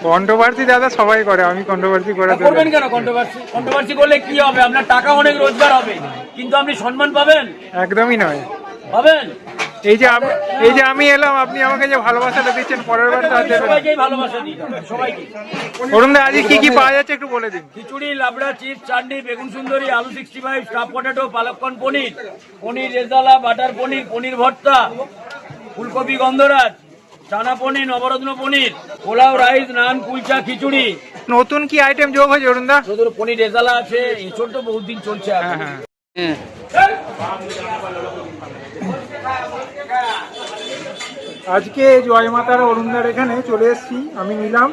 Controversy দাদা সবাই করে, আমি কন্ট্রোভার্সি করে দেব। করবেন কেন কন্ট্রোভার্সি? কন্ট্রোভার্সি করলে কি হবে? আপনার টাকা অনেক রোজগার হবে, কিন্তু আপনি সম্মান পাবেন? একদমই নয়। পাবেন? এই যে আমি এলাম, আপনি আমাকে যে ভালোবাসাটা দিচ্ছেন, পরের বার তো আর দেবেন। সবাইকেই ভালোবাসা দিই, সবাইকে। অরুণ দা, আজকে কি কি পাওয়া যাচ্ছে একটু বলে দিন। খিচুড়ি, লাবড়া, চিপস, চাটনি, বেগুন সুন্দরী, আলু 65, স্টাফ পটেটো, পালককর্ন পনির, পনির রেজালা, বাটার পনির, পনির ভর্তা, ফুলকপি গন্ধরাজ, চানা পনির, নবরত্ন পনির, পোলাও, রাইস, নান, কুলচা, খিচুড়ি। নতুন কি আইটেম যোগ হয়েছে অরুণ দা? পনির রেজালা আছে, এছাড়া তো বহুত দিন চলছে। হ্যাঁ। আজকে জয়মাতার অরুণদার এখানে চলে এসেছি। আমি নিলাম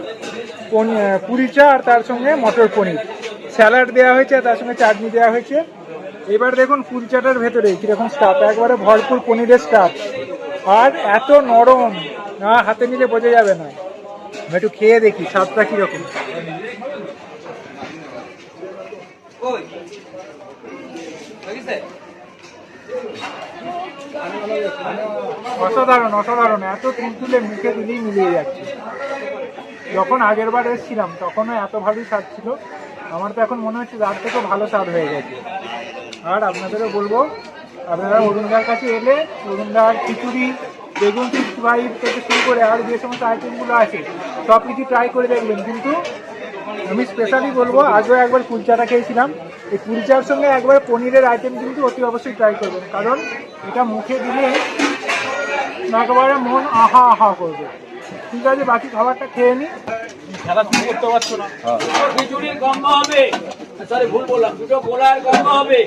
পুরি চা আর তার সঙ্গে মটর পনির, স্যালাড দেওয়া হয়েছে, তার সঙ্গে চাটনি দেওয়া হয়েছে। এবার দেখুন পুরি চাটার ভেতরে কিরকম স্টাফ, একবারে ভরপুর পনিরের স্টাফ, আর এত নরম না, হাতে নিলে বোঝা যাবে না। একটু খেয়ে দেখি স্বাদটা কিরকম। অসাধারণ অসাধারণ, এত তুলতুলে, মুখে দিলেই মিলিয়ে যাচ্ছে। যখন আগের বার এসেছিলাম তখনও এত ভালোই স্বাদ ছিল, আমার তো এখন মনে হচ্ছে তার থেকেও ভালো স্বাদ হয়ে গেছে। আর আপনাদেরও বলবো, আপনারা অরুণদার কাছে এলে অরুণদার খিচুড়ি, বেগুন 65 থেকে শুরু করে আর যে সমস্ত আইটেমগুলো আছে সব কিছু ট্রাই করে দেখবেন। কিন্তু আমি স্পেশালি বলবো, আজও একবার কুলচাটা খেয়েছিলাম, এই কুলচার সঙ্গে একবার পনিরের আইটেম কিন্তু অতি অবশ্যই ট্রাই করবেন, কারণ এটা মুখে দিলে একেবারে মন আহা আহা করবে। ঠিক আছে, বাকি খাবারটা খেয়ে নিই। খেলা শুরু করতে পারছো না। খিচুড়ির কম্বো হবে, সরি ভুল বললাম, দুটো পোলার কম্বো হবে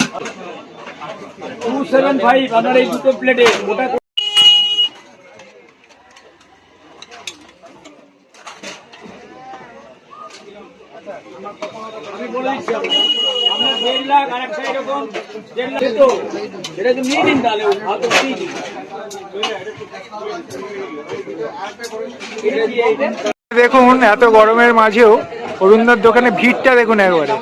275 আপনার এই দুটো প্লেটে। ওটা আমি বলে দিচ্ছি আপনার 1.5 লাখ, আর একটা এরকম 1.5 লাখ। তো এটা তো নিয়ে নিন তাহলে, হাত দিয়ে দিন। দেখুন এত গরমের মাঝেও অরুণদার দোকানে ভিড়টা দেখুন একবারে।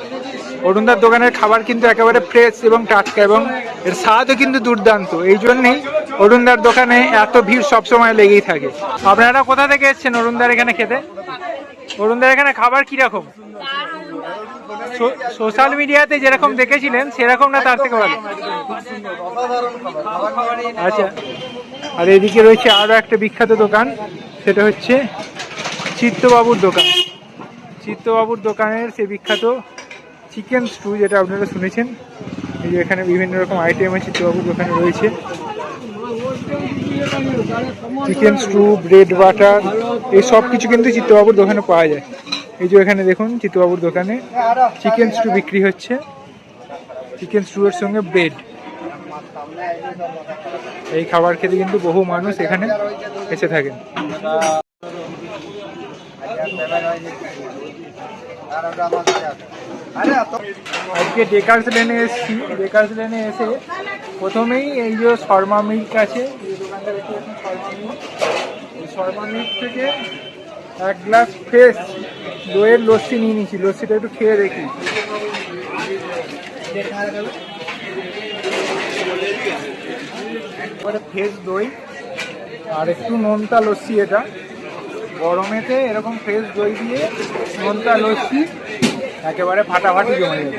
অরুণদার দোকানের খাবার কিন্তু একেবারে ফ্রেশ এবং টাটকা, এবং এর স্বাদও কিন্তু দুর্দান্ত। এই জন্যেই অরুণদার দোকানে এত ভিড় সবসময় লেগেই থাকে। আপনারা কোথা থেকে এসেছেন অরুণদার এখানে খেতে? অরুণদার এখানে খাবার কিরকম? সোশ্যাল মিডিয়াতে যেরকম দেখেছিলেন সেরকম না, তার থেকে ভালো? আচ্ছা, আর এদিকে রয়েছে আরো একটা বিখ্যাত দোকান, সেটা হচ্ছে চিত্তবাবুর দোকান। চিত্তবাবুর দোকানের সে বিখ্যাত চিকেন স্টু, যেটা আপনারা শুনেছেন। এই যে এখানে বিভিন্ন রকম আইটেম চিত্তবাবুর দোকানে রয়েছে। চিকেন স্টু, ব্রেড বাটার, এই সব কিছু কিন্তু চিত্তবাবুর দোকানে পাওয়া যায়। এই যে এখানে দেখুন চিত্তবাবুর দোকানে চিকেন স্টু বিক্রি হচ্ছে, চিকেন স্টু এর সঙ্গে ব্রেড। এই খাবার খেতে কিন্তু বহু মানুষ এখানে এসে থাকেন। আজকে ডেকার্স লেনে এসেছি। ডেকার্স লেনে এসে প্রথমেই এই যে শর্মা মিল্ক আছে, এই দোকানটা দেখতে পাচ্ছেন শর্মা মিল্ক। এই শর্মা মিল্ক থেকে এক গ্লাস ফ্রেশ দইয়ের লস্যি নিয়ে নিয়েছি। লস্যিটা একটু খেয়ে দেখি। ফ্রেশ দই আর একটু নোনতা লস্যি। এটা গরমেতে এরকম ফ্রেশ দই দিয়ে নোনতা লস্যি একেবারে ফাটাফাটি জমে যাবে।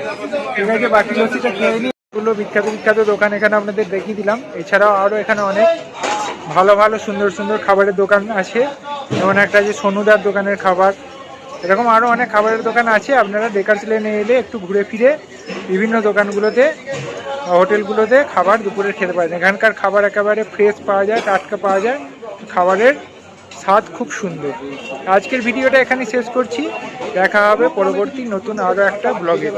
ঠিক আছে, বাকি লস্যিটা খেয়ে নিই। এগুলো বিখ্যাত বিখ্যাত দোকান এখানে আপনাদের দেখিয়ে দিলাম। এছাড়াও আরও এখানে অনেক ভালো ভালো সুন্দর সুন্দর খাবারের দোকান আছে, যেমন একটা যে সোনুদার দোকানের খাবার, এরকম আরও অনেক খাবারের দোকান আছে। আপনারা ডেকার্স লেনে এলে একটু ঘুরে ফিরে বিভিন্ন দোকানগুলোতে, হোটেলগুলোতে খাবার দুপুরে খেতে পারেন। এখানকার খাবার একেবারে ফ্রেশ পাওয়া যায়, টাটকা পাওয়া যায়, খাবারের স্বাদ খুব সুন্দর। আজকের ভিডিওটা এখানে শেষ করছি, দেখা হবে পরবর্তী নতুন আরও একটা ব্লগে।